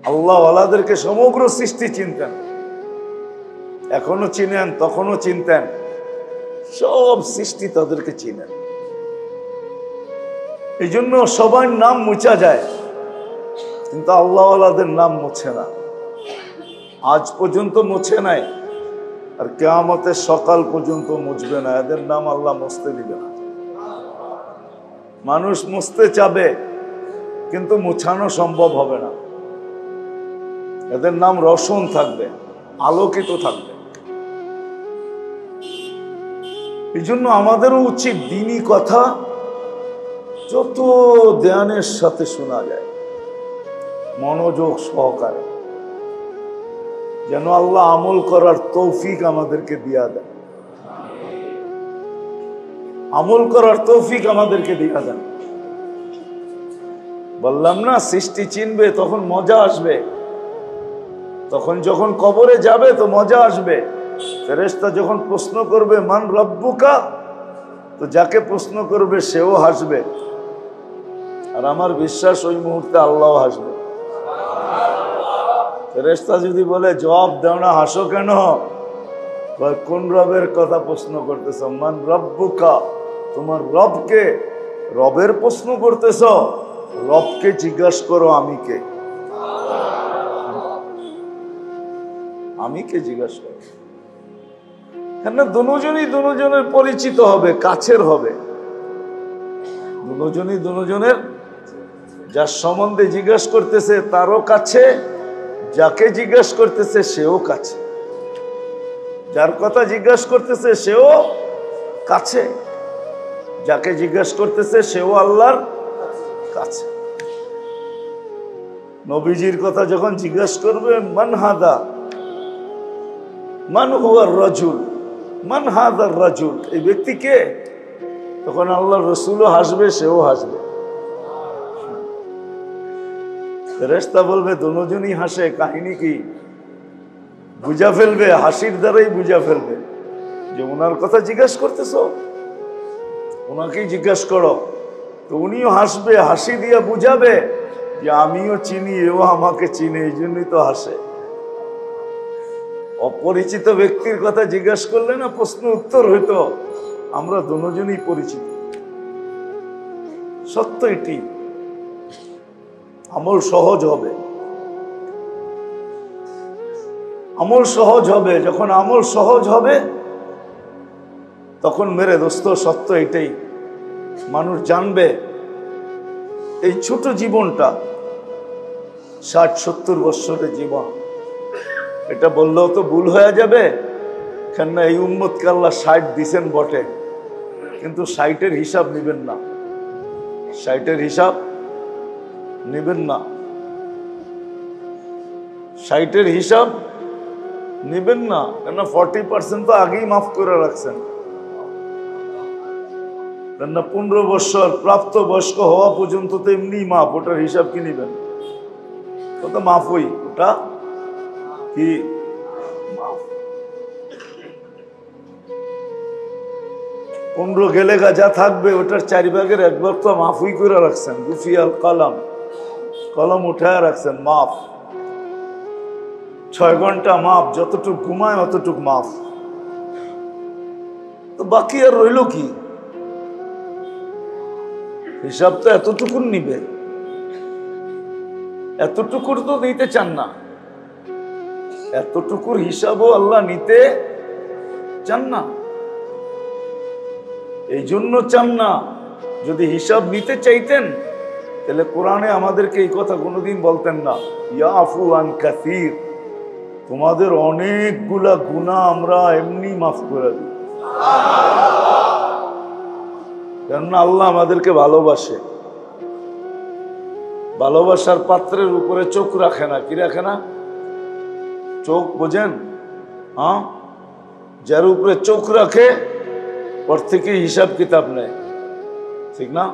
আল্লাহ ওয়ালাদেরকে সমগ্র সৃষ্টি চিনতেন, এখনো চিনেন, তখনও চিনতেন, সব সৃষ্টি তাদেরকে চিনেন। এই জন্য সবার নাম মুছা যায়, কিন্তু আল্লাহ ওয়ালাদের নাম মুছে না, আজ পর্যন্ত মুছে নাই, আর কিয়ামতের সকাল পর্যন্ত মুছবে না। এদের নাম আল্লাহ মুছতে দিবে না। মানুষ মুছতে চাবে, কিন্তু মুছানো সম্ভব হবে না। এদের নাম রোশন থাকবে, আলোকিত থাকবে। এই জন্য আমাদেরও উচিত দ্বীনি কথা যত ধ্যানের সাথে শোনা যায়, মনোযোগ সহকারে, যেন আল্লাহ আমল করার তৌফিক আমাদেরকে দিয়া দেন, আমল করার তৌফিক আমাদেরকে দিয়া দেন। বললাম না, সৃষ্টি চিনবে তখন মজা আসবে, তখন যখন কবরে যাবে তো মজা আসবে। ফেরেশতা যখন প্রশ্ন করবে মান রব্বুকা, তো যাকে প্রশ্ন করবে সেও হাসবে, আর আমার বিশ্বাস ওই মুহূর্তে আল্লাহ হাসবে। ফেরেশতা যদি বলে জবাব দাও না, হাসো কেন? কোন রবের কথা প্রশ্ন করতেছ? মান রব্বুকা, তোমার রবকে, রবের প্রশ্ন করতেছ? রবকে জিজ্ঞাসা করো আমি কে, আমি কে জিজ্ঞাসা করো। কেন দুজনই দুজনের পরিচিত হবে, কাছের হবে, দুজনই দুজনের, যার সম্বন্ধে জিজ্ঞাসা করতেছে তারও কাছে, যাকে জিজ্ঞাসা করতেছে সেও কাছে, যার কথা জিজ্ঞাসা করতেছে সেও কাছে, যাকে জিজ্ঞাসা করতেছে সেও আল্লাহর কাছে। নবীজির কথা যখন জিজ্ঞাসা করবে মান হাদা, মান হুয়ার রাজুল, মান হাদার রাজুল, এই ব্যক্তি কে? তখন আল্লাহর রাসূলও হাসবে, সেও হাসবে। ফেরেশতা বলবে দুজনই হাসে, কাহিনী কি? বুঝা ফেলবে, হাসির দ্বারাই বুঝা ফেলবে যে ওনার কথা জিজ্ঞাসা করতেছো, ওনাকেই জিজ্ঞাসা করো। তো উনিও হাসবে, হাসি দিয়ে বুঝাবে যে আমিও চিনি, এও আমাকে চিনে, এই জন্যই তো হাসে। অপরিচিত ব্যক্তির কথা জিজ্ঞাসা করলে না প্রশ্ন উত্তর হইতো আমরা দুজনই পরিচিত। সত্য এটি, আমল সহজ হবে, আমল সহজ হবে। যখন আমল সহজ হবে তখন মেরে দোস্ত সত্য এটাই, মানুষ জানবে এই ছোট জীবনটা 60-70 বছরের জীবন, এটা বললেও তো ভুল হয়ে যাবে। কেননা এই উম্মতকে আল্লাহ 60 দিছেন বটে, কিন্তু 60-এর হিসাব নিবেন না, 60-এর হিসাব নিবেন না, 60-এর হিসাব নিবেন না। কেননা 40% তো আগেই মাফ করে রাখছেন। কেননা 15 বছর প্রাপ্ত বয়স্ক হওয়া পর্যন্ত তো এমনি মাফ, ওটার হিসাব কি নিবেন? ওটা মাফই, ওটা কি মাফ। 15 গেলে যা থাকবে ওটার 4 ভাগের 1 ভাগ তো মাফই করে রাখছেন। গুফিয়াল কলম, কলম উঠায় রাখছেন, মাফ। 6 ঘন্টা মাফ, যতটুক ঘুমায় অতটুক মাফ। তো বাকি আর রইল কি? হিসাব তো এতটুকুন নিবে, এতটুকুর তো নিতে চান না, এতটুকুর হিসাবও আল্লাহ নিতে চান না। এই জন্য চান না। যদি হিসাব নিতে চাইতেন তাহলে কোরআনে আমাদেরকে এই কথা কোনোদিন বলতেন না, ইয়াফু আন কাসীর, তোমাদের অনেকগুলা গুনাহ আমরা এমনি মাফ করে দিই। কেননা আল্লাহ আমাদেরকে ভালোবাসে, ভালোবাসার পাত্রের উপরে চোখ রাখে না। কি রাখে না? চোখ বোঝেন? হ্যাঁ, যার উপরে চোখ রাখে ওর থেকে হিসাব কিতাব নেয়, ঠিক না?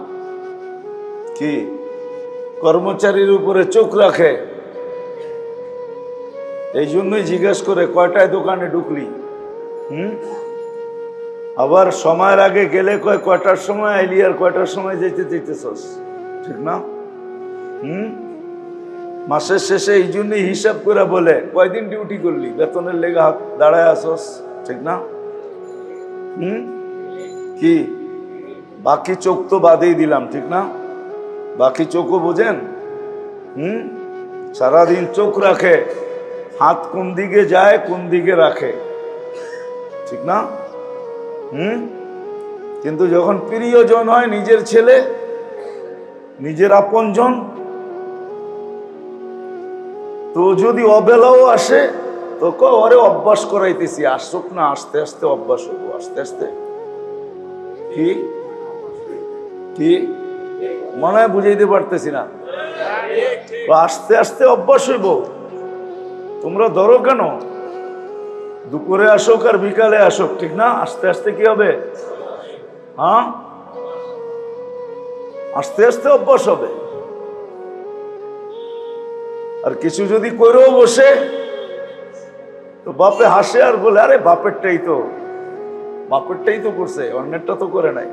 কি কর্মচারীর উপরে চোখ রাখে, এই জন্যই জিজ্ঞেস করে কয়টায় দোকানে ঢুকলি। আবার সময়ের আগে গেলে কয়টার সময় আইলি আর কয়টার সময় যেতে চাইতেছস, ঠিক না? মাসের শেষে এই জন্যই হিসাব করে বলে কয়দিন ডিউটি করলি, বেতনের লেগে হাত দাঁড়ায় আসস, ঠিক না? কি বাকি চোখ তো বাদেই দিলাম, ঠিক না? বাকি চোখও বোঝেন। সারাদিন চোখ রাখে, হাত কোন দিকে যায় কোন দিকে রাখে, ঠিক না? কিন্তু যখন প্রিয়জন হয়, নিজের ছেলে, নিজের আপনজন, তো যদি অবেলাও আসে তো ওরে অভ্যাস করাইতেছি, আসুক না, আস্তে আস্তে অভ্যাস হবো, আস্তে আস্তে। কি কি মনে হয় বুঝাইতে পারতেছি না? আস্তে আস্তে অভ্যাস হইব। তোমরা ধরো কেন, দুপুরে আসুক আর বিকালে আসুক, ঠিক না? আস্তে আস্তে কি হবে? হ্যাঁ, আস্তে আস্তে অভ্যাস হবে। আর কিছু যদি করেও বসে তো বাপে হাসে আর বলে, আরে বাপেরটাই তো করছে, অন্যেরটা তো করে নাই,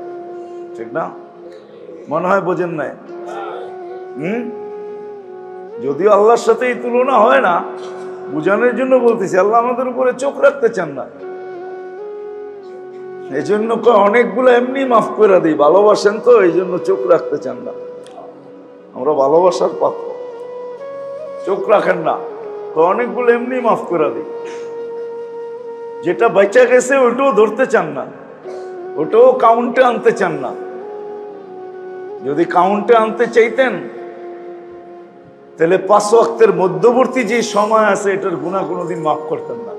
ঠিক না? মনে হয় বোঝেন নাই। যদিও আল্লাহর সাথে এই তুলনা হয় না, বুঝানোর জন্য বলতেছি। আল্লাহ আমাদের উপরে চোখ রাখতে চান না, এই জন্য অনেকগুলো এমনি মাফ করে দিই, ভালোবাসেন তো এই জন্য চোখ রাখতে চান না। আমরা ভালোবাসার পাত্র, চোখ রাখেন না, অনেকগুলো এমনি মাফ করে দিই। যেটা বেঁচে গেছে ওইটাও ধরতে চান না, ওটাও কাউন্টে আনতে চান না। যদি কাউন্টে আনতে চাইতেন তাহলে 5 ওয়াক্তের মধ্যবর্তী যে সময় আছে এটার গুনাহ কোনোদিন মাফ করতেন না,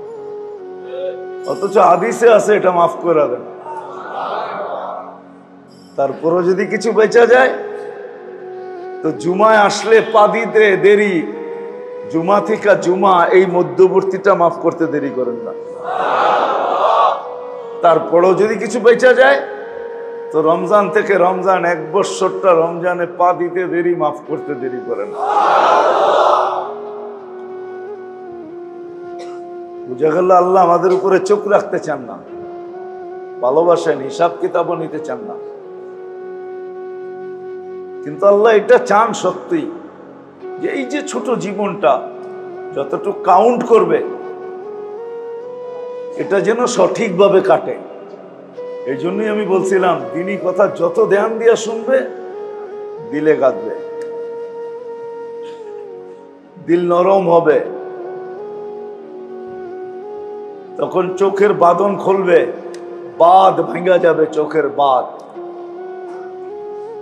অথচ হাদিসে আছে এটা মাফ করে দেন। তারপরও যদি কিছু বেঁচে যায় তো জুমায় আসলে পা দিতে দেরি, জুমা থেকে জুমা এই মধ্যবর্তীটা মাফ করতে দেরি করেন না। তারপরও যদি কিছু বেঁচে যায় তো রমজান থেকে রমজান 1 বছরটা রমজানে পা দিতে দেরি, মাফ করতে দেরি করেন না। বুঝা গেল আল্লাহ আমাদের উপরে চোখ রাখতে চান না, ভালোবাসেন, হিসাব কিতাবও নিতে চান না। কিন্তু আল্লাহ এটা চান সত্যি যে এই যে ছোট জীবনটা যতটুকু কাউন্ট করবে এটা যেন সঠিকভাবে কাটে। এই জন্যই আমি বলছিলাম দিনী কথা যত ধ্যান দিয়া শুনবে দিলে গাঁথবে, দিল নরম হবে, তখন চোখের বাঁধন খুলবে, বাঁধ ভাঙা যাবে, চোখের বাঁধ।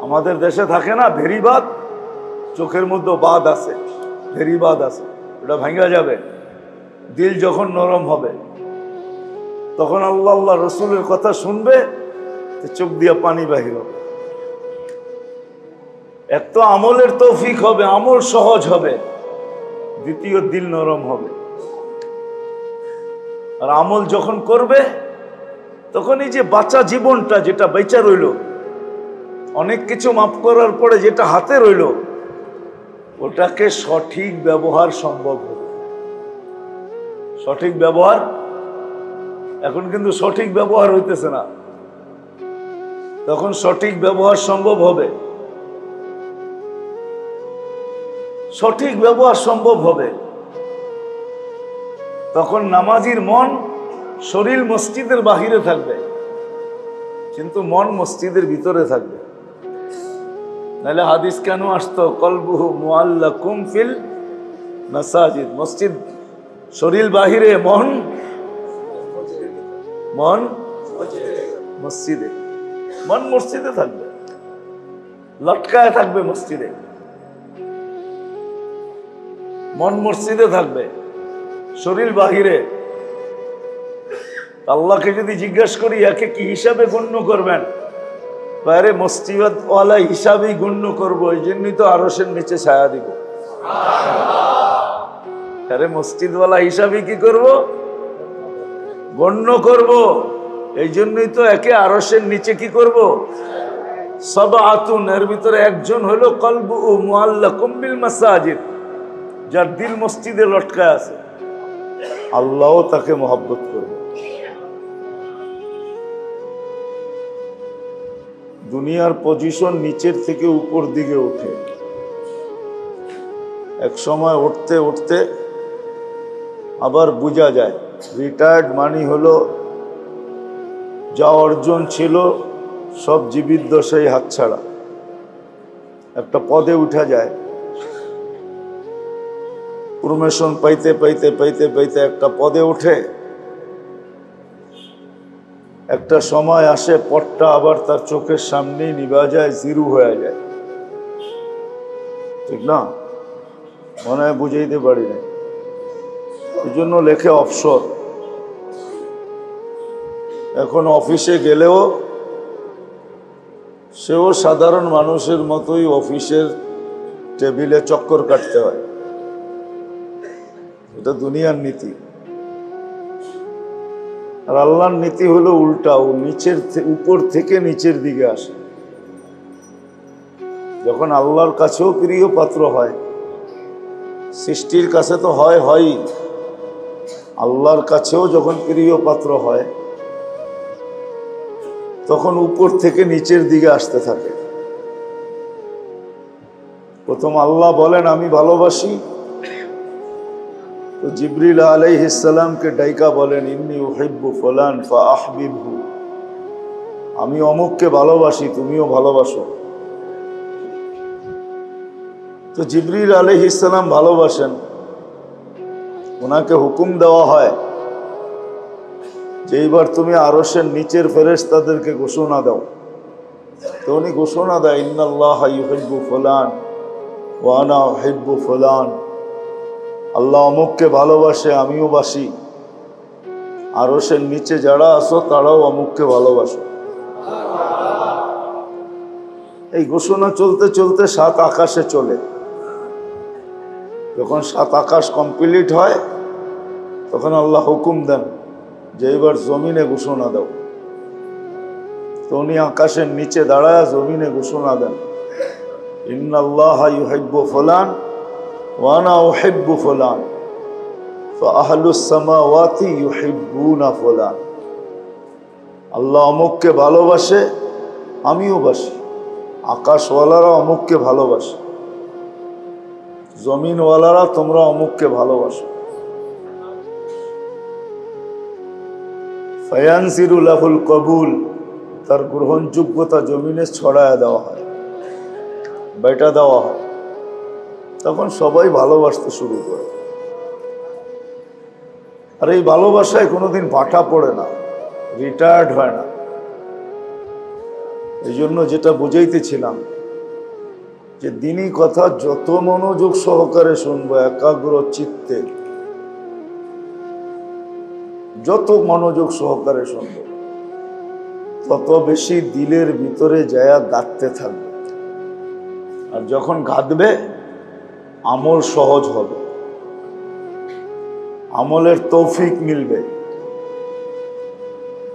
আমাদের দেশে থাকে না ভেরিবাদ, চোখের মধ্যে বাঁধ আছে, ভেরিবাদ আছে, ওটা ভাঙা যাবে। দিল যখন নরম হবে তখন আল্লাহ আল্লাহ রসুলের কথা শুনবে, চোখ দিয়া পানি বাহির হবে। এক তো আমলের তৌফিক হবে, আমল সহজ হবে, দ্বিতীয় দিল নরম হবে। আর আমল যখন করবে তখন এই যে বাঁচা জীবনটা যেটা বেঁচে রইল, অনেক কিছু মাফ করার পরে যেটা হাতে রইল, ওটাকে সঠিক ব্যবহার সম্ভব হবে। সঠিক ব্যবহার, এখন কিন্তু সঠিক ব্যবহার হইতেছে না, তখন সঠিক ব্যবহার সম্ভব হবে। সঠিক ব্যবহার সম্ভব হবে তখন নামাজির মন, শরীর মসজিদের বাহিরে থাকবে কিন্তু মন মসজিদের ভিতরে থাকবে। নাহলে হাদিস কেন আসতো, কলবুহু মুআল্লাকুম ফিল মাসাজিদ, মসজিদ শরীর বাহিরে, মন মসজিদে, মন মসজিদে থাকবে, লটকায় থাকবে মসজিদে, মন মসজিদে থাকবে, শরীর বাহিরে। আল্লাহকে যদি জিজ্ঞাসা করি একে কি হিসাবে গণ্য করবেন, বাইরে মসজিদ ওয়ালা হিসাবেই গণ্য করবো, এই জন্যই তো আরশের নিচে ছায়া দিব। আরে মসজিদ ওয়ালা হিসাবে কি করব, গণ্য করব, এই জন্যই তো একে আরশের নিচে কি করব, সাবআতুন, এর ভিতরে একজন হলো কলবু মুআল্লাকুম বিল মাসাজিদ, যার দিল মসজিদে লটকায় আছে, আল্লাহও তাকে মহব্বত করবে। দুনিয়ার পজিশন নিচের থেকে উপর দিকে ওঠে, এক সময় উঠতে উঠতে আবার বোঝা যায় রিটায়ার্ড মানি হলো যা অর্জন ছিল সব জীবিত দশাই হাতছাড়া। একটা পদে উঠা যায়, প্রমোশন পাইতে পাইতে পাইতে পাইতে একটা পদে উঠে, একটা সময় আসে পদটা আবার তার চোখের সামনেই নিভা যায়, জিরো হয়ে যায়। ঠিক না? মনে হয় বুঝাইতে পারি না, এই জন্য লেখে অবসর। এখন অফিসে গেলেও সেও সাধারণ মানুষের মতোই অফিসের টেবিলে চক্কর কাটতে হয়। এটা দুনিয়ার নীতি। আর আল্লাহর নীতি হলো উল্টা, ও উপর থেকে নিচের দিকে আসে। যখন আল্লাহর কাছেও প্রিয় পাত্র হয়, সৃষ্টির কাছে তো হয়ই, আল্লাহর কাছেও যখন প্রিয় পাত্র হয় তখন উপর থেকে নিচের দিকে আসতে থাকে। প্রথম আল্লাহ বলেন আমি ভালোবাসি, তো জিবরিল আলাইহিস সালামকে ডাইকা বলেন ইন্নী উহিব্বু ফুলান ফাআহবিবহু, আমি অমুককে ভালোবাসি, তুমিও ভালোবাসো। তো জিবরিল আলাইহিস সালাম ভালোবাসেন, ওনাকে হুকুম দেওয়া হয় যে এইবার তুমি আরশের নিচের ফেরেশতাদেরকে ঘোষণা দাও। তো উনি ঘোষণা দেয় ইন্নাল্লাহা ইউহিব্বু ফুলান ওয়া আনা উহিব্বু ফুলান, আল্লাহ অমুককে ভালোবাসে, আমিও বাসি, আরশের নিচে যারা আছো তারাও অমুককে ভালোবাসো। এই ঘোষণা চলতে চলতে 7 আকাশে চলে। যখন 7 আকাশ কমপ্লিট হয় তখন আল্লাহ হুকুম দেন যে এবার জমিনে ঘোষণা দাও। তো উনি আকাশের নিচে দাঁড়ায় জমিনে ঘোষণা দেন ইন্নাল্লাহা ইউহিব্বু ফুলান ওয়া আনা উহিব্বু ফুলান ফাআহলুস সামাওয়াতি ইউহিব্বুনা ফুলান, আল্লাহ অমুককে ভালোবাসে, আমিও বাসি, আকাশওয়ালারা অমুককে ভালোবাসে, জমিনওয়ালারা তোমরা অমুককে ভালোবাসো। ফায়ানজিরু লাহুল কবুল, তার গ্রহণযোগ্যতা জমিনে ছড়ায় দেওয়া হয়, বেটা দেওয়া হয়। তখন সবাই ভালোবাসতে শুরু করে। আর এই ভালোবাসায় কোনোদিন ভাটা পড়ে না, রিটায়ার্ড হয় না। এই জন্য যেটা বুঝাইতেছিলাম যে দিনী কথা যত মনোযোগ সহকারে শুনবো, একাগ্র চিত্তে যত মনোযোগ সহকারে শুনবো, তত বেশি দিলের ভিতরে যায়া গাঁথতে থাকবে। আর যখন গাঁথবে আমল সহজ হবে, আমলের তৌফিক মিলবে।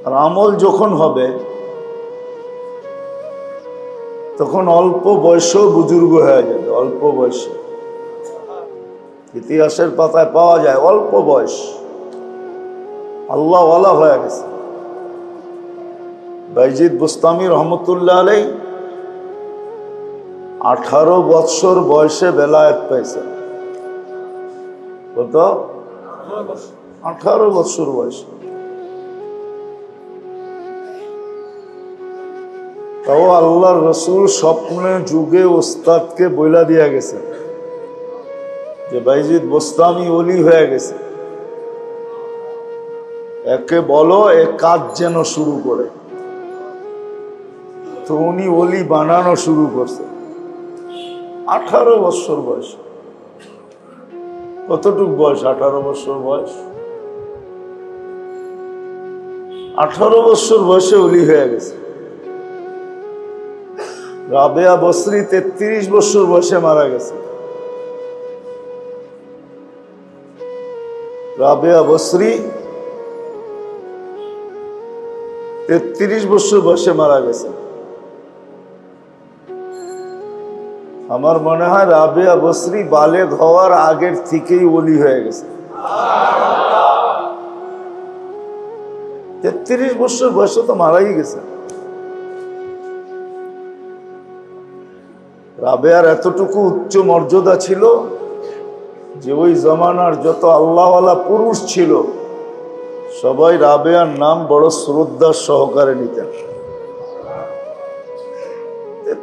আর আমল যখন হবে তখন অল্প বয়সেও বুজুর্গ হয়ে যাবে। অল্প বয়সে ইতিহাসের পাতায় পাওয়া যায় অল্প বয়স আল্লাহওয়ালা হয়ে গেছে। বাইজিদ বুস্তামি রহমতুল্লাহ আলাই 18 বৎসর বয়সে বেলায়েত পাইছে। কত? 18 বৎসর বয়সে। তাও আল্লাহর রসুল স্বপ্নে যুগে ওস্তাদকে বইলা দিয়া গেছে যে বাইজিদ বুস্তামি ওলি হয়ে গেছে, একে বলো এ কাজ যেন শুরু করে। তো উনি ওলি বানানো শুরু করছে 18 বছর বয়স। কতটুক বয়স? 18 বছর বয়স। 18 বছর বয়সে ওলি হয়ে গেছে। রাবেয়া বসরি 33 বছর বয়সে মারা গেছে। রাবেয়া বসরি 33 বছর বয়সে মারা গেছে। আমার মনে হয় রাবেয়া বসরি বালেগ হওয়ার আগের থেকেই ওলি হয়ে গেছে। 33 বছর বয়সে তো মারাই গেছে। রাবেয়ার এতটুকু উচ্চ মর্যাদা ছিল যে ওই জমানার যত আল্লাহওয়ালা পুরুষ ছিল সবাই রাবেয়ার নাম বড় শ্রদ্ধার সহকারে নিতেন।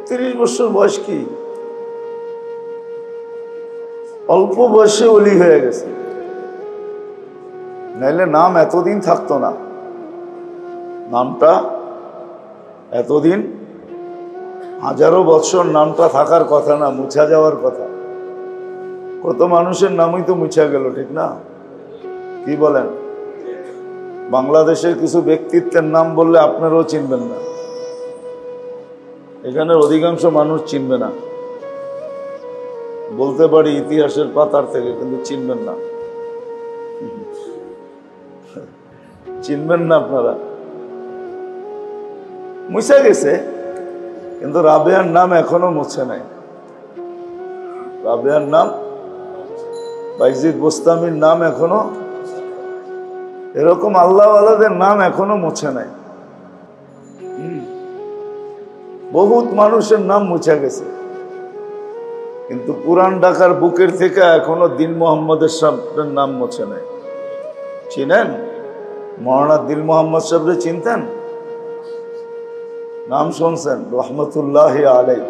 ৩৩ বছর বয়স, কি অল্প বয়সে ওলি হয়ে গেছে, নাইলে নাম এতদিন থাকতো না। নামটা এতদিন, হাজারো বছর নামটা থাকার কথা না, মুছা যাওয়ার কথা। কত মানুষের নামই তো মুছা গেল, ঠিক না? কি বলেন? বাংলাদেশের কিছু ব্যক্তিত্বের নাম বললে আপনারাও চিনবেন না, এখানের অধিকাংশ মানুষ চিনবে না। বলতে পারি ইতিহাসের পাতার থেকে, কিন্তু চিনবেন না, চিনবেন না আপনারা। মুছে গেছে, কিন্তু রাবেয়ার নাম এখনো মুছে নাই। রাবেয়ার নাম, বাইজিদ বোস্তামির নাম এখনো, এরকম আল্লাহওয়ালাদের নাম এখনো মুছে নাই। বহুত মানুষের নাম মুছে গেছে, কিন্তু পুরান ঢাকার বুকের থেকে এখনো দিন মোহাম্মদের সাহেবের নাম মুছে নাই। চিনেন? মৌলানা দিল মোহাম্মদ সাহেবরে চিনতেন? নাম শুনছেন? রহমতুল্লাহ আলাই।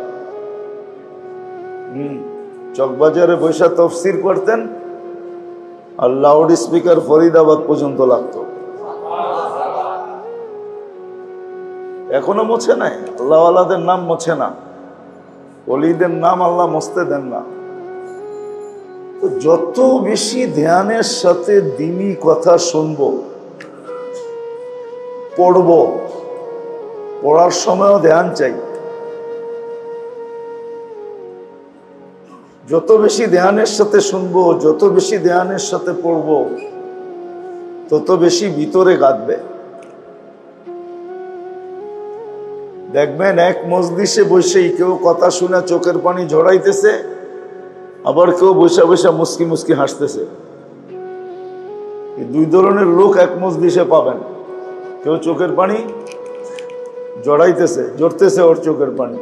চকবাজারে বৈশা তফসির করতেন, আর লাউড স্পিকার ফরিদাবাদ পর্যন্ত লাগতো। এখনো মুছে নাই। আল্লাহওয়ালাদের নাম মুছে না, ওলিদের নাম আল্লাহ মুছতে দেন না। তো যত বেশি ধ্যানের সাথে দ্বীনি কথা শুনবো, পড়বো, পড়ার সময়ও ধ্যান চাই। যত বেশি ধ্যানের সাথে শুনবো, যত বেশি ধ্যানের সাথে পড়বো, তত বেশি ভিতরে গাঁথবে। দেখবেন এক মজলিসে বসেই কেউ কথা শুনে চোখের পানি ঝরাইতেছে, আবার কেউ বসে বসে মুস্কি মুস্কি হাসতেছে। এই দুই ধরনের লোক এক মজলিসে পাবেন। কেউ চোখের পানি জড়াইতেছে, জড়তেছে ওর চোখের পানি,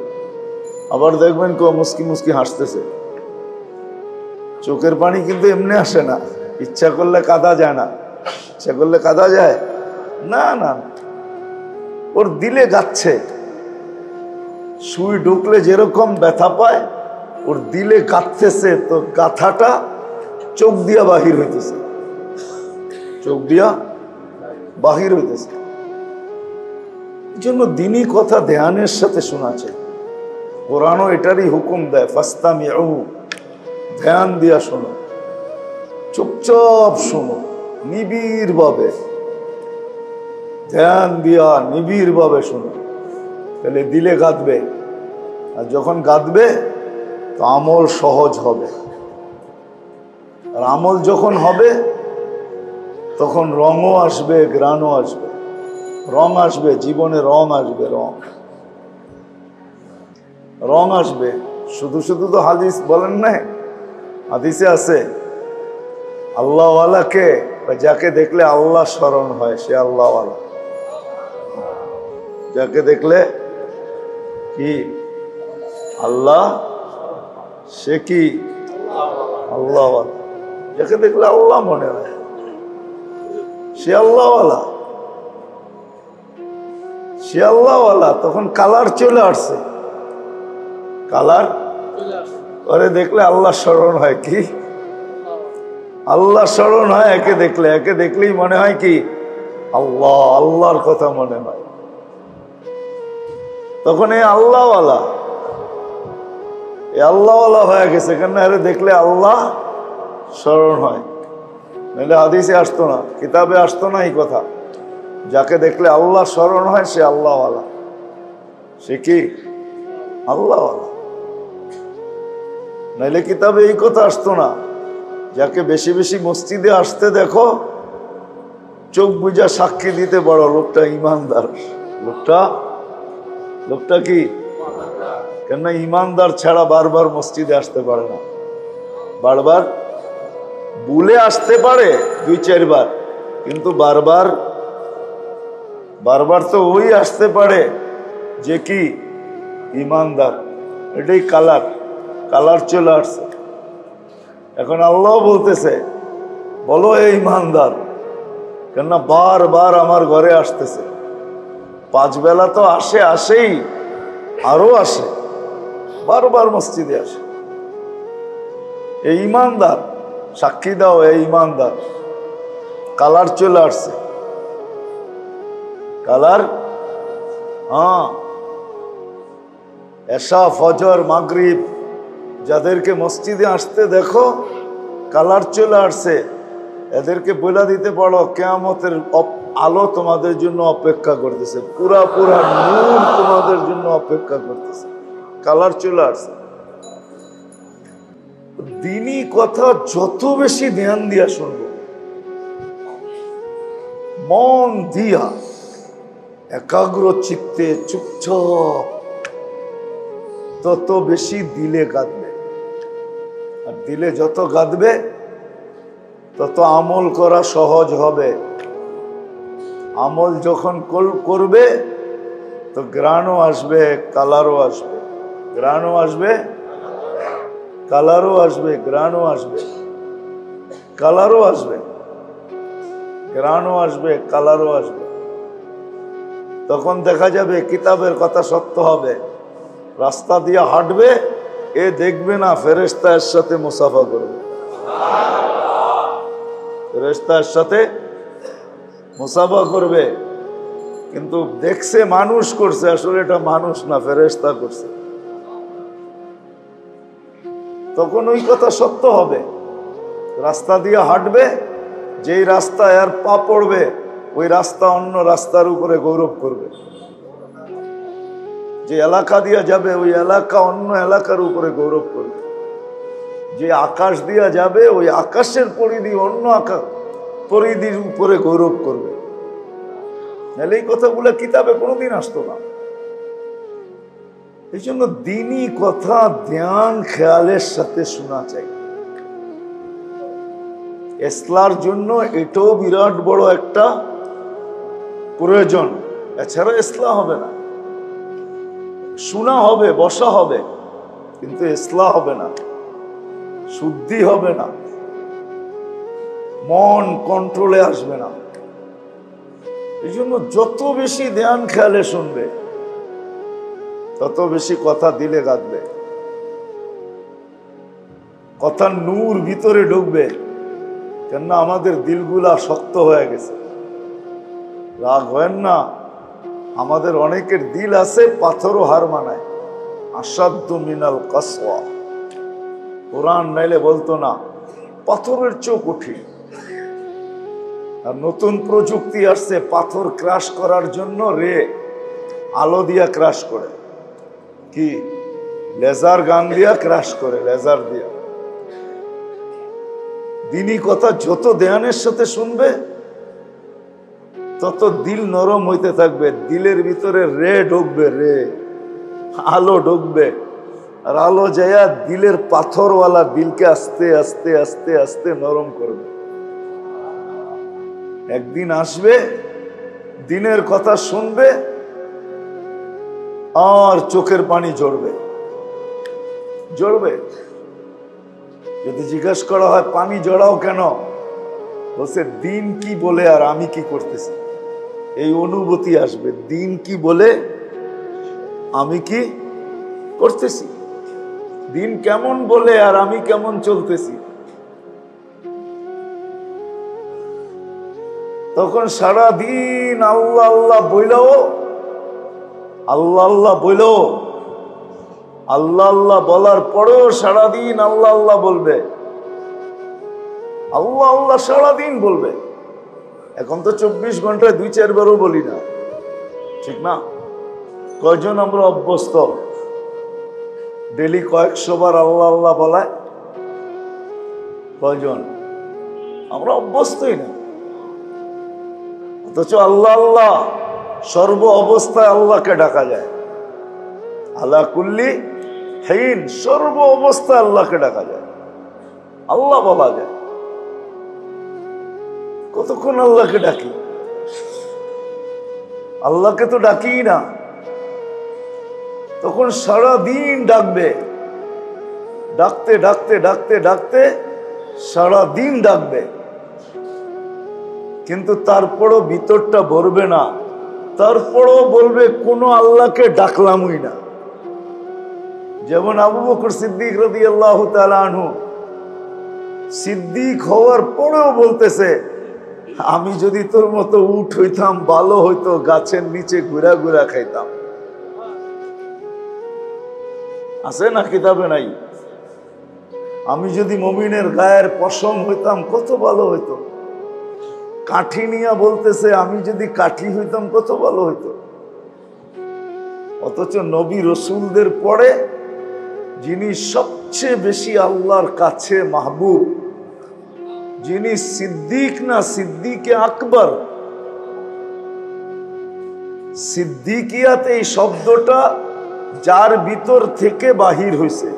আবার দেখবেন কেউ মুস্কি মুস্কি হাসতেছে। চোখের পানি কিন্তু এমনি আসে না, ইচ্ছা করলে কাঁদা যায় না। ইচ্ছা করলে কাঁদা যায় না, না, ওর দিলে গাচ্ছে। সুই ঢুকলে যেরকম ব্যথা পায়, ওর দিলে গাঁথতেছে, তো গাথাটা চোখ দিয়া বাহির হইতেছে, চোখ দিয়া বাহির হইতেছে। এই জন্য দ্বীনি কথা ধ্যানের সাথে শোনা চাই। কোরআনও এটারই হুকুম দেয়, ফাস্তামিউ, ধ্যান দিয়া শোনো, চুপচাপ শোনো, নিবিড় ভাবে ধ্যান দিয়া নিবিড় ভাবে শোনো, তাহলে দিলে গাঁথবে। আর যখন গাঁথবে তো আমল সহজ হবে। আর আমল যখন হবে তখন রঙও আসবে, গ্রাণও আসবে। রং আসবে, জীবনে রং আসবে, রং আসবে। শুধু শুধু তো হাদিস বলেন না, হাদিসে আছে আল্লাহওয়ালাকে, যাকে দেখলে আল্লাহ স্মরণ হয় সে আল্লাহওয়ালা। যাকে দেখলে কি আল্লাহ, সে কি আল্লাহওয়ালা। যাকে দেখলে আল্লাহ মনে হয় সে আল্লাহওয়ালা, সে আল্লাহওয়ালা। তখন কালার চলে আসছে, কালার ওরে দেখলে আল্লাহ স্মরণ হয়। কি আল্লাহ স্মরণ হয় একে দেখলে, একে দেখলেই মনে হয় কি আল্লাহ, আল্লাহর কথা মনে হয়। তখন এই আল্লাহওয়ালা, এই আল্লাহওয়ালা হয়ে গেছে, কেন আরে দেখলে আল্লাহ স্মরণ হয়। নাহলে হাদিসে আসতো না, কিতাবে আসতো না এই কথা। যাকে দেখলে আল্লাহ স্মরণ হয় সে আল্লাহওয়ালা, সে কি আল্লাহওয়ালা। নাহলে কিতাবে এই কথা আসতো না। যাকে বেশি বেশি মসজিদে আসতে দেখো, চোখ বুঝা সাক্ষী দিতে পারো লোকটা ইমানদার। লোকটা কি, কেননা ইমানদার ছাড়া বারবার মসজিদে আসতে পারে না। বারবার ভুলে আসতে পারে 2-4 বার, কিন্তু বারবার তো ওই আসতে পারে যে কি ইমানদার। এটাই কালার চলে আসছে। এখন আল্লাহ বলতেছে বলো এই ইমানদার, কেননা বারবার আমার ঘরে আসতেছে, 5 বেলা তো আসেই, আরো আসে, বারবার মসজিদে আসে। এই ইমানদার, সাক্ষী দাও এই ইমানদার। কালার চলে আসছে, কালার। হ্যাঁ, এশা, ফজর, মাগরিব যাদেরকে মসজিদে আসতে দেখো কালার চলে আসছে, এদেরকে বলে দিতে পারো কিয়ামতের আলো তোমাদের জন্য অপেক্ষা করতেছে, পুরা নূর তোমাদের জন্য অপেক্ষা করতেছে, কালার চলে আসছে। দিনী কথা যত বেশি ধ্যান দিয়া শুনবো, মন দিয়া একাগ্র চিত্তে চুপচাপ, তত বেশি দিলে গাঁদবে। আর দিলে যত গাঁদবে তত আমল করা সহজ হবে। আমল যখন করবে তো গ্রাণও আসবে, কালারও আসবে, গ্রাণও আসবে, কালারও আসবে, গ্রাণও আসবে, কালারও আসবে, গ্রাণও আসবে, কালারও আসবে। তখন দেখা যাবে কিতাবের কথা সত্য হবে। রাস্তা দিয়ে হাঁটবে, এ দেখবে না ফেরেশতা এর সাথে মুসাফা করবে, ফেরেশতা এর সাথে মুসাফা করবে, কিন্তু দেখছে মানুষ করছে, আসলে এটা মানুষ না, ফেরেশতা করছে। তখন ওই কথা সত্য হবে। রাস্তা দিয়ে হাঁটবে, যেই রাস্তা এর পা পড়বে ওই রাস্তা অন্য রাস্তার উপরে গৌরব করবে। যে এলাকা দিয়ে যাবে ওই এলাকা অন্য এলাকার উপরে গৌরব করবে। যে আকাশ দিয়া যাবে ওই আকাশের পরিধি অন্য পরিধির উপরে গৌরব করবে। নাহলে এই কথাগুলো কিতাবে কোনোদিন আসতো না। এই জন্য দিনী কথা ধ্যান খেয়ালের সাথে শোনা চাই। ইসলার জন্য এটাও বিরাট বড় একটা প্রয়োজন, এছাড়া ইসলাম হবে না। শোনা হবে, বসা হবে, কিন্তু ইসলাম হবে না, শুদ্ধি হবে না, মন কন্ট্রোলে আসবে না। এই জন্য যত বেশি ধ্যান খেয়ালে শুনবে তত বেশি কথা দিলে গাঁদবে, কথার নূর ভিতরে ঢুকবে। কেননা আমাদের দিলগুলা শক্ত হয়ে গেছে। রাগ হয় না, আমাদের অনেকের দিল আছে পাথরও হার মানায়। আসাদ্দু মিনাল কাসওয়া, কোরআন নাইলে বলতো না পাথরের চেয়েও কঠিন। আর নতুন প্রযুক্তি আসছে পাথর ক্রাশ করার জন্য, আলো দিয়া ক্রাশ করে, কি লেজার গান দিয়া ক্রাশ করে, লেজার দিয়া। দিনী কথা যত ধ্যানের সাথে শুনবে তত দিল নরম হইতে থাকবে, দিলের ভিতরে ঢুকবে, আলো ঢুকবে। আর আলো যায়া দিলের পাথরওয়ালা দিলকে আস্তে আস্তে আস্তে আস্তে নরম করবে। একদিন আসবে দিনের কথা শুনবে আর চোখের পানি ঝরবে। যদি জিজ্ঞেস করা হয় পানি জড়াও কেন, বলছে দিন কি বলে আর আমি কি করতেছি, এই অনুভূতি আসবে। দিন কি বলে আমি কি করতেছি, দিন কেমন বলে আর আমি কেমন চলতেছি। তখন সারা দিন আল্লাহ আল্লাহ বইলেও, আল্লাহ আল্লাহ বইলেও, আল্লাহ আল্লাহ বলার পরেও সারাদিন আল্লাহ আল্লাহ বলবে, আল্লাহ আল্লাহ সারাদিন বলবে। এখন তো 24 ঘন্টায় 2-4 বারও বলি না, ঠিক না? কয়জন আমরা অভ্যস্ত ডেলি কয়েকশো বার আল্লাহ আল্লাহ বলায়? কয়জন? আমরা অভ্যস্তই না। অথচ আল্লাহ আল্লাহ সর্ব অবস্থায় আল্লাহকে ডাকা যায়। আলা কুল্লি হিন, সর্ব অবস্থায় আল্লাহকে ডাকা যায়, আল্লাহ বলা যায়। কতক্ষণ আল্লাহকে ডাকি? আল্লাহকে তো ডাকি না। তখন সারা দিন ডাকবে, ডাকতে ডাকতে ডাকতে ডাকতে সারা দিন ডাকবে, কিন্তু তারপরও ভিতরটা ভরবে না, তারপরও বলবে কোনো আল্লাহকে ডাকলামই না। যেমন আবু বকর সিদ্দিক রাদিয়াল্লাহু তাআলা আনহু সিদ্দিক হওয়ার পরেও বলতেছে, আমি যদি তোর মতো উট হইতাম ভালো হইতো, গাছের নিচে ঘুরা ঘুরা খাইতাম। আছে না কিতাবে নাই? আমি যদি মুমিনের গায়ের পশম হইতাম কত ভালো হইতো। কাঠি নিয়া বলতেছে, আমি যদি কাঠি হইতাম কত ভালো হইতো। অথচ নবী রসুলদের পরে যিনি সবচেয়ে বেশি আল্লাহর কাছে মাহবুব, যিনি সিদ্দিক না সিদ্দিকে আকবর, সিদ্দিকিয়াত এই শব্দটা যার ভিতর থেকে বাহির হয়েছে,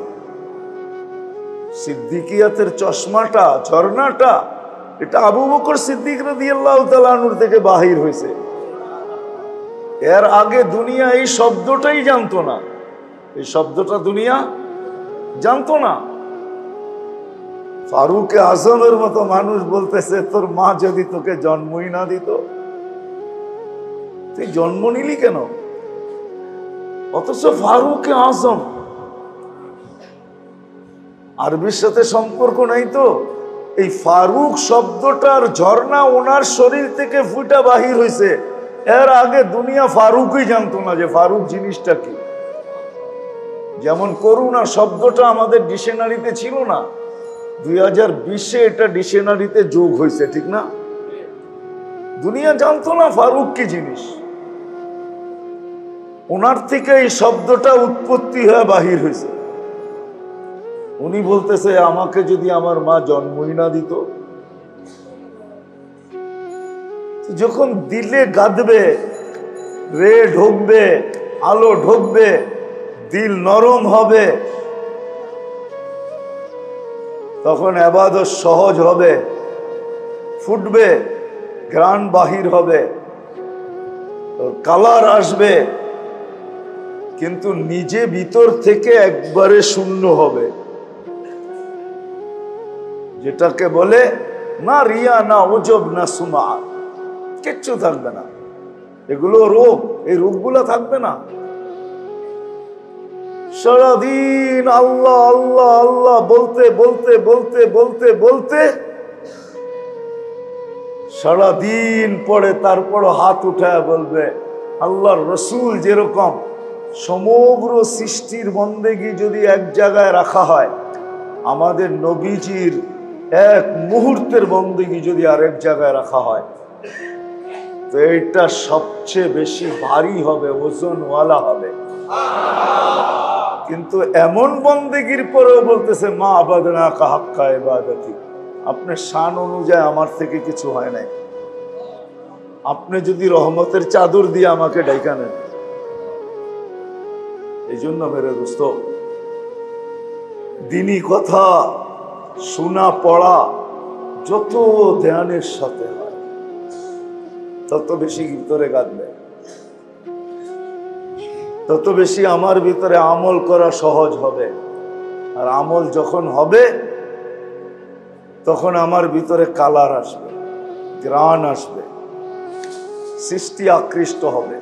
সিদ্দিকিয়াতের চশমাটা, ঝর্ণাটা, এটা আবু বকর সিদ্দিক রাদিয়াল্লাহু তাআলা আনহু থেকে বাহির হয়েছে। এর আগে দুনিয়া এই শব্দটাই জানতো না, এই শব্দটা দুনিয়া জানতো না। ফারুকে আজমের মতো মানুষ বলতেছে, তোর মা যদি তোকে জন্মই না দিত, তুই জন্ম নিলি কেন? অথচ ফারুকে আজম, আরবির সাথে সম্পর্ক নাই তো। এই ফারুক শব্দটার ঝর্ণা ওনার শরীর থেকে ফুটা বাহির হয়েছে। এর আগে দুনিয়া ফারুকই জানতো না যে ফারুক জিনিসটা কি। যেমন করুণা শব্দটা আমাদের ডিকশনারিতে ছিল না, 2020-এ এটা ডিকশনারিতে যোগ হয়েছে, ঠিক না? দুনিয়া জানতো না ফারুক কি জিনিস। ওনার থেকে এই শব্দটা উৎপত্তি হয়ে বাহির হয়েছে। উনি বলতেছে, আমাকে যদি আমার মা জন্মই না দিত। যখন দিলে গাঁদবে, রে ঢুকবে, আলো ঢুকবে, দিল নরম হবে, তখন ইবাদত সহজ হবে, ফুটবে, ঘ্রাণ বাহির হবে, কালার আসবে, কিন্তু নিজে ভিতর থেকে একবারে শূন্য হবে। যেটাকে বলে না রিয়া, না ওজব, না সুমা, কিচ্ছু থাকবে না। এগুলো রোগ, এই রোগগুলো থাকবে না। সারাদিন আল্লাহ আল্লাহ আল্লাহ বলতে বলতে বলতে বলতে বলতে সারাদিন পরে তারপর হাত উঠায় বলবে, আল্লাহর রসুল যেরকম সমগ্র সৃষ্টির বন্দেগী যদি এক জায়গায় রাখা হয়, আমাদের নবীজির এক মুহূর্তের বন্দেগী যদি আরেক জায়গায় রাখা হয়, তো এটা সবচেয়ে বেশি ভারী হবে, ওজনওয়ালা হবে। কিন্তু এমন বন্দেগীর পরেও বলতেছে, মা আবাদনা কা হাক্কা ইবাদতি, আপনার শান অনুযায়ী আমার থেকে কিছু হয় নাই। আপনি যদি রহমতের চাদর দিয়ে আমাকে ডাইকা নেন। এই জন্য মেরে দোস্ত, দিনী কথা শোনা পড়া যত ধ্যানের সাথে হয়, তত বেশি ভিতরে গাঁদবে, তত বেশি আমার ভিতরে আমল করা সহজ হবে। আর আমল যখন হবে, তখন আমার ভিতরে কালার আসবে, ঘ্রাণ আসবে, সৃষ্টি আকৃষ্ট হবে।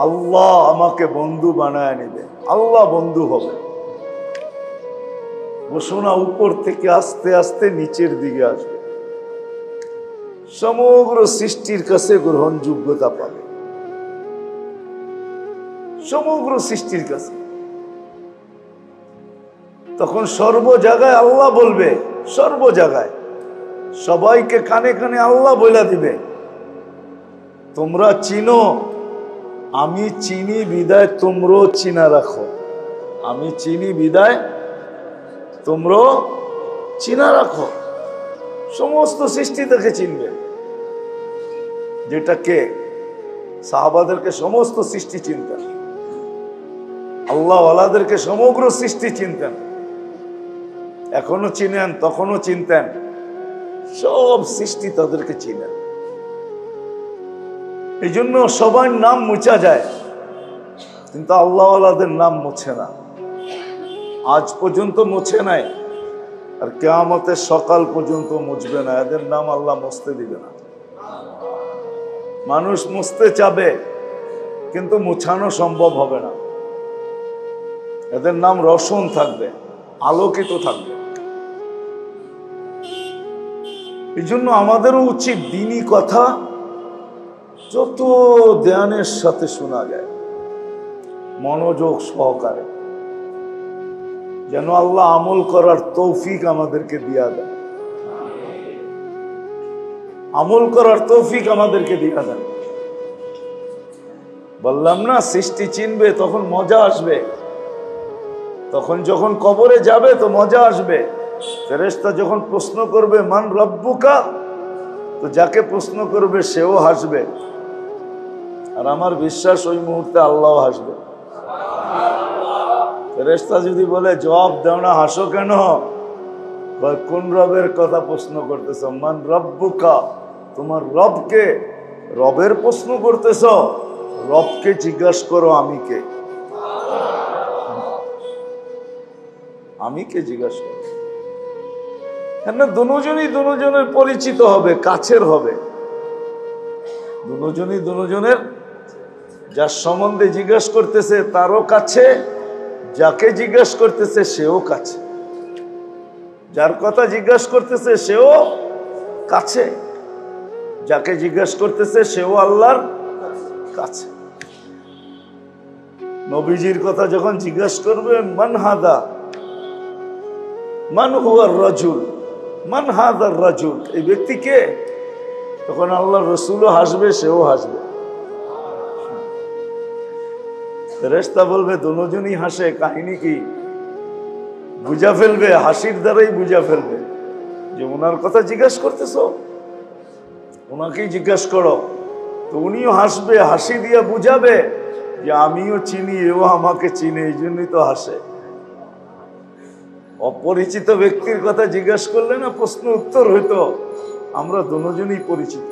আল্লাহ আমাকে বন্ধু বানায় নিবে, আল্লাহ বন্ধু হবে। ঘোষণা উপর থেকে আস্তে আস্তে নিচের দিকে আসবে, সমগ্র সৃষ্টির কাছে গ্রহণযোগ্যতা পাবে, সমগ্র সৃষ্টির কাছে। তখন সর্ব জায়গায় আল্লাহ বলবে, সর্ব জায়গায় সবাইকে কানে কানে আল্লাহ বলে দিবে, তোমরা চিনো, আমি চিনি বিদায় তোমরাও চিনা রাখো, আমি চিনি বিদায় তোমরাও চিনা রাখো। সমস্ত সৃষ্টি তাকে চিনবে, যেটাকে সাহাবাদেরকে সমস্ত সৃষ্টি চিনতেন, আল্লাহ ওয়ালাদেরকে সমগ্র সৃষ্টি চিনতেন, এখনো চিনেন, তখনও চিনতেন, সব সৃষ্টি তাদেরকে চিনেন। এই জন্য সবার নাম মুছা যায়, কিন্তু আল্লাহ ওয়ালাদের নাম মুছে না, আজ পর্যন্ত মুছে নাই। আর কিয়ামতের সকাল পর্যন্ত মুছবে না। এদের নাম আল্লাহ মুছতে দিবে না। মানুষ মুছতে চাবে কিন্তু মুছানো সম্ভব হবে না। এদের নাম রোশন থাকবে, আলোকিত থাকবে। এই জন্য আমাদেরও উচিত দ্বীনি কথা যত ধ্যানের সাথে শোনা যায়, মনোযোগ সহকারে, যেন আল্লাহ আমল করার তৌফিক আমাদেরকে দিয়া দেন। আমল করার তৌফিক আমাদেরকে দিয়া দেন। বললাম না, সৃষ্টি চিনবে তখন মজা আসবে। তখন যখন কবরে যাবে তো মজা আসবে। ফেরেশতা যখন প্রশ্ন করবে মান রব্বুকা, তো যাকে প্রশ্ন করবে সেও হাসবে। আর আমার বিশ্বাস ওই মুহূর্তে আল্লাহ হাসবে। ফেরেশতা যদি বলে জবাব দাও না, হাসো কেন? কোন রবের কথা প্রশ্ন করতেছ? মান রব্বুকা, তোমার রবকে। রবের প্রশ্ন করতেছ? রবকে জিজ্ঞাসা করো আমি কে। আমি কে জিজ্ঞাসা করো। হ্যাঁ, দুজনই দুজনের পরিচিত হবে, কাছের হবে। দুজনই দুজনের, যার সম্বন্ধে জিজ্ঞাসা করতেছে তারও কাছে, যাকে জিজ্ঞাসা করতেছে সেও কাছে, যার কথা জিজ্ঞাসা করতেছে সেও কাছে, যাকে জিজ্ঞাসা করতেছে সেও আল্লাহর কাছে। নবীজির কথা যখন জিজ্ঞাসা করবে মান হাদা, মান হুয়ার রাজুল, মান হাদার রাজুল, এই ব্যক্তি কে? তখন আল্লাহর রাসূলও হাসবে, সেও হাসবে। ফেরেশতা বলবে দুজনই হাসে, কাহিনী কি? বুঝা ফেলবে, হাসির দ্বারাই বুঝা ফেলবে যে ওনার কথা জিজ্ঞাসা করতেছ, ওনাকেই জিজ্ঞাসা করো। তো উনিও হাসবে, হাসি দিয়া বুঝাবে যে আমিও চিনি, এও আমাকে চিনে, এই জন্যই তো হাসে। অপরিচিত ব্যক্তির কথা জিজ্ঞাসা করলে না প্রশ্ন উত্তর হইতো আমরা দুজনই পরিচিত।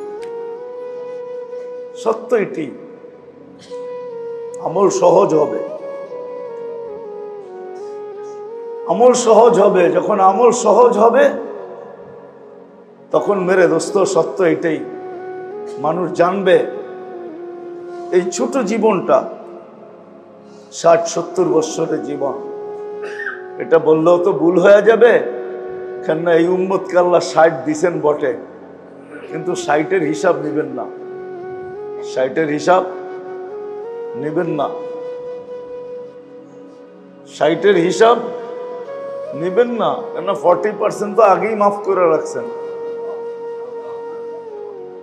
সত্য এটি। আমল সহজ হবে, আমল সহজ হবে। যখন আমল সহজ হবে তখন মেরে দোস্ত সত্য এটাই, মানুষ জানবে এই ছোট জীবনটা 60-70 বছরের জীবন, এটা বললেও তো ভুল হয়ে যাবে। কেননা এই উম্মতকে আল্লাহ 60 দিছেন বটে, কিন্তু 60-এর হিসাব নিবেন না, 60-এর হিসাব নিবেন না, 60-এর হিসাব নিবেন না। কেননা 40% তো আগেই মাফ করে রাখছেন।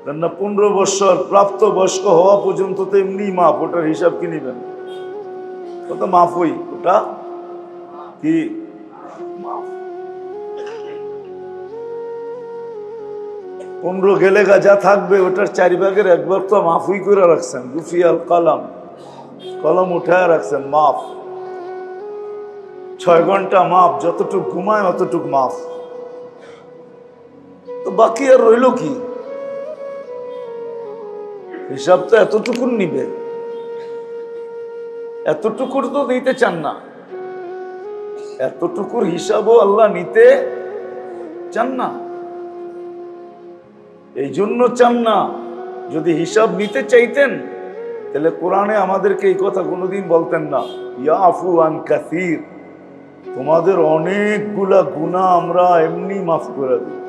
কেননা 15 বছর প্রাপ্ত বয়স্ক হওয়া পর্যন্ত তো এমনি মাফ, ওটার হিসাব কি নিবেন? ওটা মাফ হই, ওটা কি মাফ। 15 গেলে গা যা থাকবে ওটার 4/1 তো মাফই করে রাখছেন। গুফিয়াল কলম, কলম উঠায় রাখছেন, মাফ। 6 ঘন্টা মাফ, যতটুক ঘুমায় অতটুক মাফ। তো বাকি আর রইল কি? হিসাব তো এতটুকুন নিবে, এতটুকুর তো নিতে চান না, এতটুকুর হিসাবও আল্লাহ নিতে চান না। এই জন্য চান না। যদি হিসাব নিতে চাইতেন তাহলে কোরআনে আমাদেরকে এই কথা কোনোদিন বলতেন না, ইয়াফু আন কাসীর, তোমাদের অনেকগুলা গুনাহ আমরা এমনি মাফ করে দিই।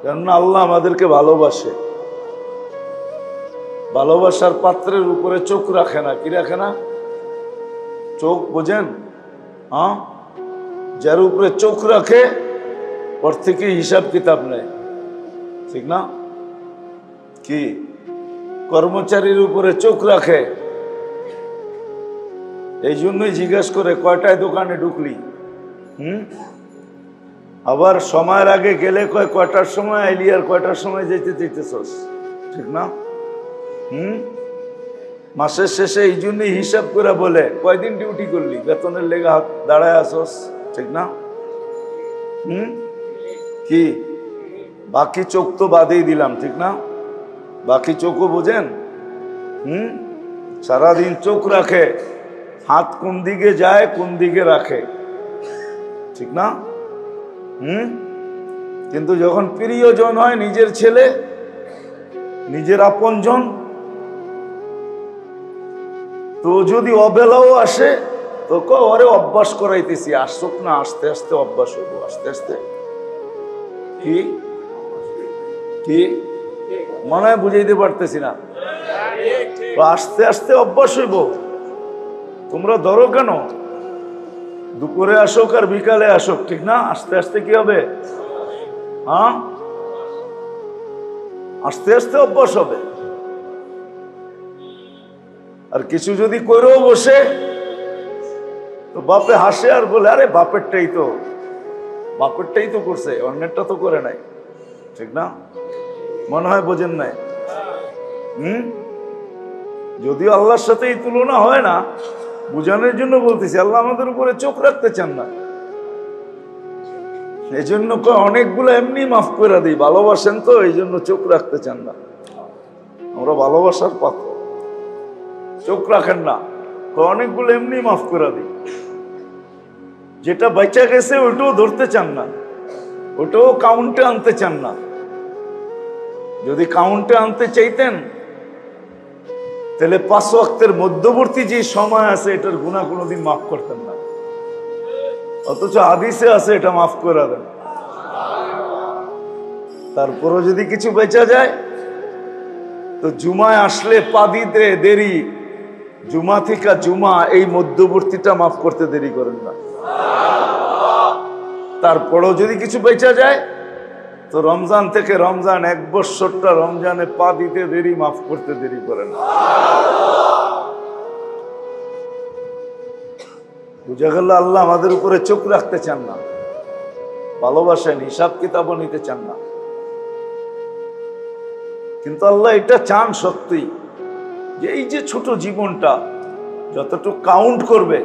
কেননা আল্লাহ আমাদেরকে ভালোবাসে। ভালোবাসার পাত্রের উপরে চোখ রাখে না। কি রাখে না? চোখ বোঝেন? হ্যাঁ, যার উপরে চোখ রাখে ওর থেকে হিসাব কিতাব নেয়, ঠিক না? কি কর্মচারীর উপরে চোখ রাখে, এই জন্যই জিজ্ঞাসা করে কয়টায় দোকানে ঢুকলি। আবার সময়ের আগে গেলে কয় কয়টার সময় আইলি আর কয়টার সময় যেতে দিতেছস, ঠিক না? মাসের শেষে এই জন্যই হিসাব করে বলে কয়দিন ডিউটি করলি, বেতনের লেগে হাত দাঁড়ায় আসস, ঠিক না? কি বাকি চোখ তো বাদেই দিলাম, ঠিক না? বাকি চোখও বোঝেন? সারাদিন চোখ রাখে, হাত কোন দিকে যায় কোন দিকে রাখে, ঠিক না? কিন্তু যখন প্রিয়জন হয়, নিজের ছেলে, নিজের আপনজন, তো যদি অবেলাও আসে তো ওরে অভ্যাস করাইতেছি, আসুক না, আস্তে আস্তে অভ্যাস হইব, আস্তে আস্তে। কি কি মনে হয় বুঝাইতে পারতেছি না? আস্তে আস্তে অভ্যাস হইব। তোমরা ধরো কেন, দুপুরে আসুক আর বিকালে আসুক, ঠিক না? আস্তে আস্তে কি হবে? হ্যাঁ, আস্তে আস্তে অভ্যাস হবে। আর কিছু যদি করেও বসে তো বাপে হাসে আর বলে, আরে বাপেরটাই তো করছে, অন্যেরটা তো করে নাই, ঠিক না? মনে হয় বোঝেন নাই? যদিও আল্লাহর সাথে এই তুলনা হয় না, বুঝানোর জন্য বলতেছি। আল্লাহ আমাদের উপরে চোখ রাখতে চান না, এই জন্য অনেকগুলো এমনি মাফ করে দিই, ভালোবাসেন তো এই জন্য চোখ রাখতে চান না। আমরা ভালোবাসার পাত্র, চোখ রাখেন না, অনেকগুলো এমনি মাফ করে দিই। যেটা বেঁচে গেছে ওইটাও ধরতে চান না, ওটাও কাউন্টে আনতে চান না। যদি কাউন্টে আনতে চাইতেন তাহলে 5 ওয়াক্তের মধ্যবর্তী যে সময় আছে এটার গুনাহ কোনোদিন মাফ করতেন না, অথচ হাদিসে আছে এটা মাফ করে দেন। তারপরও যদি কিছু বেঁচে যায় তো জুমায় আসলে পা দিতে দেরি, জুমা থেকে জুমা এই মধ্যবর্তীটা মাফ করতে দেরি করেন না। তারপরেও যদি কিছু বেঁচে যায় তো রমজান থেকে রমজান 1 বছরটা রমজানে পা দিতে দেরি, মাফ করতে দেরি করেন। বুঝা গেল আল্লাহ আমাদের উপরে চোখ রাখতে চান না, ভালোবাসেন, হিসাব কিতাবও নিতে চান না। কিন্তু আল্লাহ এটা চান সত্যি যে এই যে ছোট জীবনটা যতটুকু কাউন্ট করবে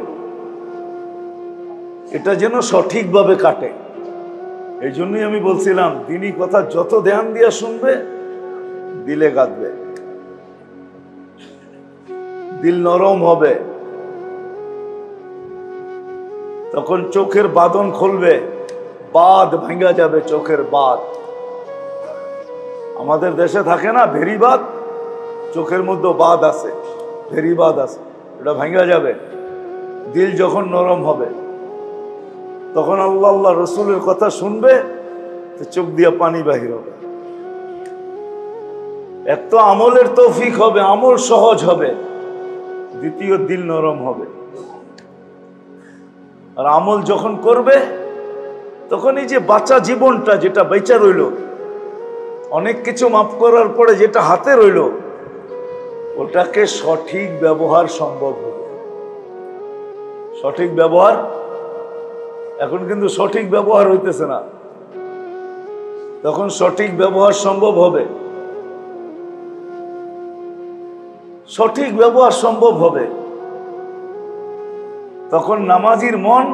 এটা যেন সঠিকভাবে কাটে। এই জন্যই আমি বলছিলাম, দিনই কথা যত ধ্যান দিয়া শুনবে দিলে গাঁথবে, দিল নরম হবে, তখন চোখের বাঁধন খুলবে, বাঁধ ভাঙ্গা যাবে, চোখের বাঁধ। আমাদের দেশে থাকে না ভেরিবাদ, চোখের মধ্যে বাঁধ আছে, ভেরিবাদ আছে, এটা ভাঙ্গা যাবে। দিল যখন নরম হবে তখন আল্লাহ আল্লাহ রসুলের কথা শুনবে, তো চোখ দিয়ে পানি বাহির হবে। এক তো আমলের তৌফিক হবে, আমল সহজ হবে, দ্বিতীয় দিল নরম হবে। আর আমল যখন করবে তখন এই যে বাঁচা জীবনটা যেটা বেঁচে রইল, অনেক কিছু মাফ করার পরে যেটা হাতে রইল, ওটাকে সঠিক ব্যবহার সম্ভব হবে। সঠিক ব্যবহার, এখন কিন্তু সঠিক ব্যবহার হইতেছে না, তখন সঠিক ব্যবহার সম্ভব হবে। সঠিক ব্যবহার সম্ভব হবে তখন নামাজির মন,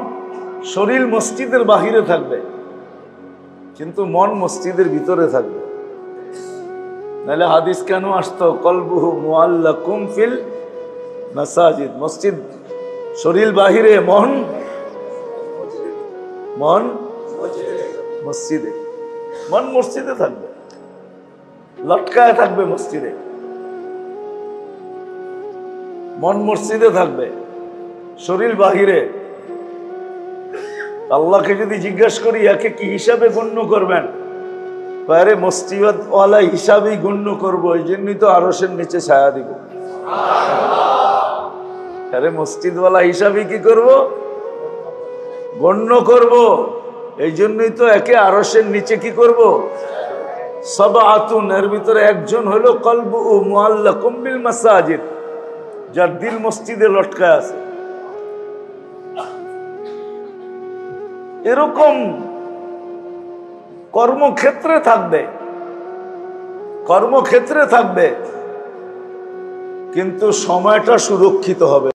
শরীর মসজিদের বাহিরে থাকবে কিন্তু মন মসজিদের ভিতরে থাকবে। নাহলে হাদিস কেন আসতো, কলবুহু মুআল্লাকুম ফিল মাসাজিদ, মসজিদ শরীর বাহিরে, মন মসজিদে, মন মসজিদে থাকবে, লটকায় থাকবে মসজিদে, মন মসজিদে থাকবে, শরীর বাহিরে। আল্লাহকে যদি জিজ্ঞাসা করি একে কি হিসাবে গণ্য করবেন, আরে মসজিদওয়ালা হিসাবেই গণ্য করবো, এই জন্যই তো আরশের নিচে ছায়া দিব। আরে মসজিদওয়ালা হিসাবে কি করব, গণ্য করব, এই জন্যই তো একে আরশের নিচে কি করব, সাবআতুন, এর ভিতরে একজন হলো কলবু মুআল্লাকুম বিল মাসাজিদ, যার দিল মসজিদে লটকায় আছে। এরকম কর্মক্ষেত্রে থাকবে কিন্তু সময়টা সুরক্ষিত হবে।